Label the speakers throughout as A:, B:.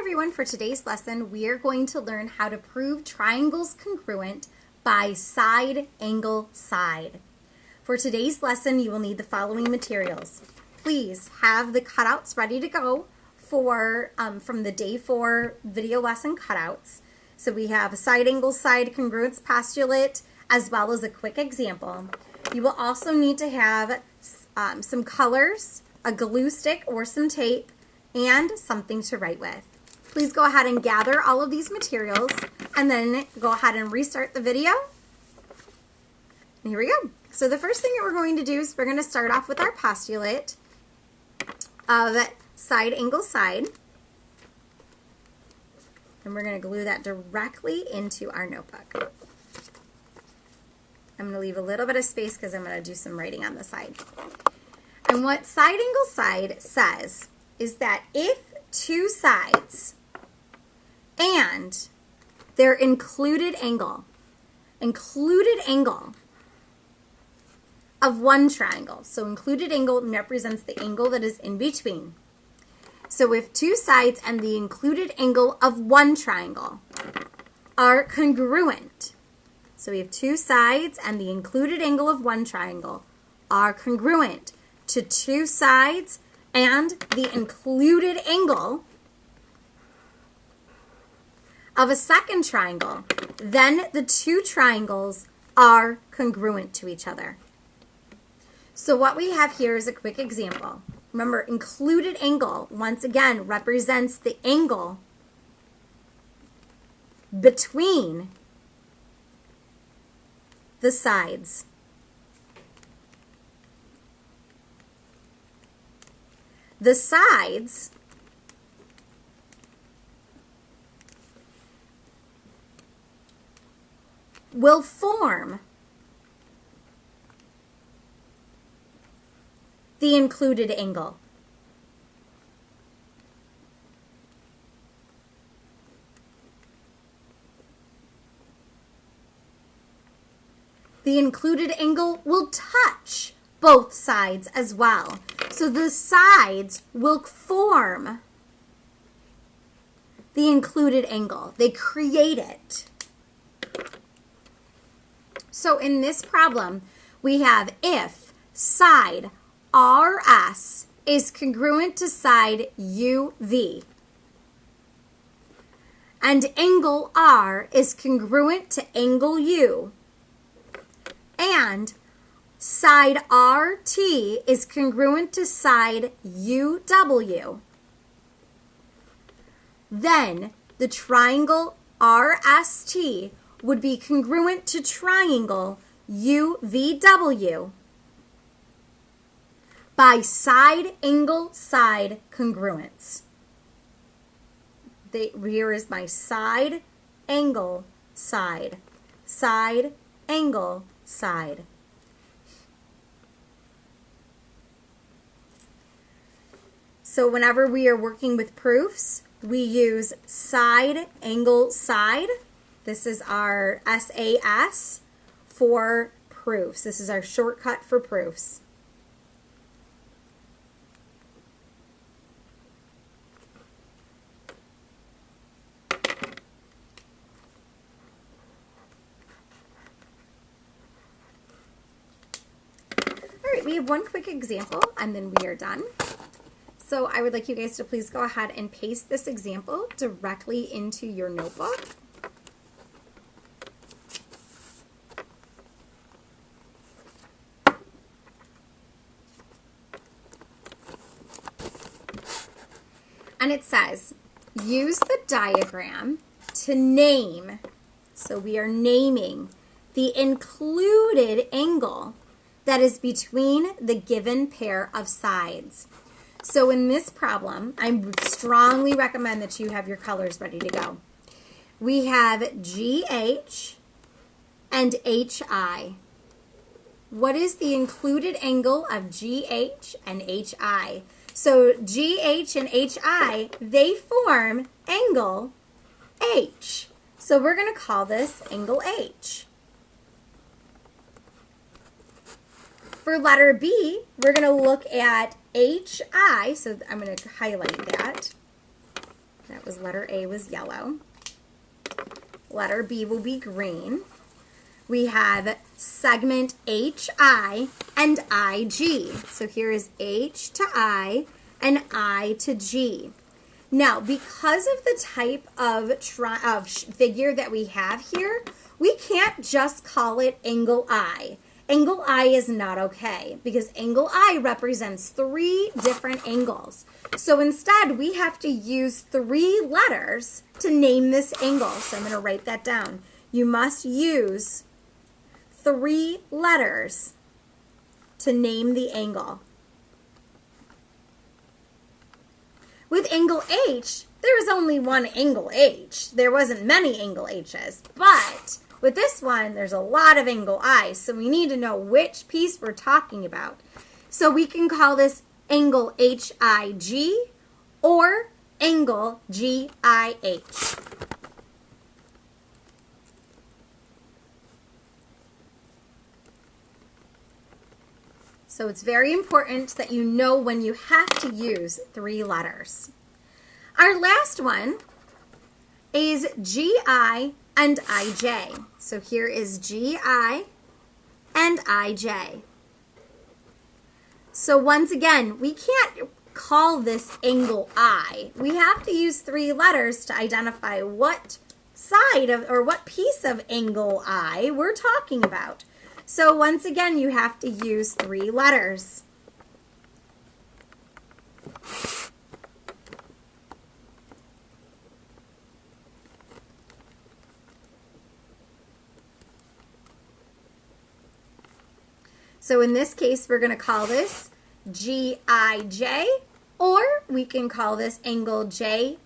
A: everyone, for today's lesson we are going to learn how to prove triangles congruent by side, angle, side. For today's lesson you will need the following materials. Please have the cutouts ready to go for from the day 4 video lesson cutouts. So we have a side, angle, side congruence postulate as well as a quick example. You will also need to have some colors, a glue stick or some tape, and something to write with. Please go ahead and gather all of these materials and then go ahead and restart the video. And here we go. So the first thing that we're going to do is we're going to start off with our postulate of side, angle, side. And we're going to glue that directly into our notebook. I'm going to leave a little bit of space because I'm going to do some writing on the side. And what side, angle, side says is that if two sides and their included angle of one triangle, so included angle represents the angle that is in between. So if two sides and the included angle of one triangle are congruent, so we have two sides and the included angle of one triangle are congruent to two sides and the included angle of a second triangle, then the two triangles are congruent to each other. So what we have here is a quick example. Remember, included angle, once again, represents the angle between the sides. The sides will form the included angle. The included angle will touch both sides as well. So the sides will form the included angle. They create it. So in this problem, we have if side RS is congruent to side UV and angle R is congruent to angle U, and side RT is congruent to side UW, then the triangle RST would be congruent to triangle UVW by side, angle, side congruence. Here is my side, angle, side, side, angle, side. So whenever we are working with proofs, we use side, angle, side. This is our SAS for proofs. This is our shortcut for proofs. All right, we have one quick example and then we are done. So I would like you guys to please go ahead and paste this example directly into your notebook. And it says, use the diagram to name, so we are naming the included angle that is between the given pair of sides. So in this problem, I strongly recommend that you have your colors ready to go. We have GH and HI. What is the included angle of GH and HI? So GH and HI, they form angle H. So we're going to call this angle H. For letter B, we're going to look at HI. So I'm going to highlight that. That because letter A was yellow. Letter B will be green. We have segment HI and IG. So here is H to I and I to G. Now, because of the type of figure that we have here, we can't just call it angle I. Angle I is not okay because angle I represents 3 different angles. So instead, we have to use 3 letters to name this angle. So I'm going to write that down. You must use 3 letters to name the angle. With angle H, there was only one angle H. There wasn't many angle H's, but with this one, there's a lot of angle I's, so we need to know which piece we're talking about. So we can call this angle HIG or angle GIH. So it's very important that you know when you have to use 3 letters. Our last one is GI and IJ. So here is GI and IJ. So once again, we can't call this angle I. We have to use 3 letters to identify what side of or what piece of angle I we're talking about. So once again, you have to use 3 letters. So in this case, we're going to call this GIJ, or we can call this angle JIG.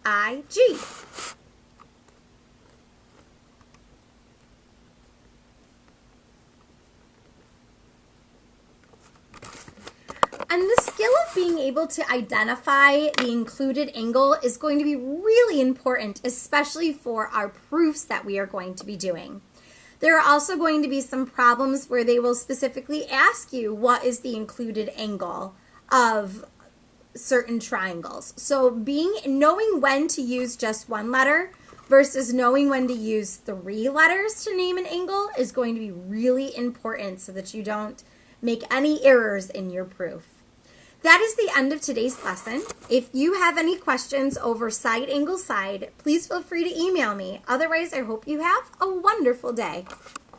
A: And the skill of being able to identify the included angle is going to be really important, especially for our proofs that we are going to be doing. There are also going to be some problems where they will specifically ask you what is the included angle of certain triangles. So knowing when to use just 1 letter versus knowing when to use 3 letters to name an angle is going to be really important so that you don't make any errors in your proof. That is the end of today's lesson. If you have any questions over side angle side, please feel free to email me. Otherwise, I hope you have a wonderful day.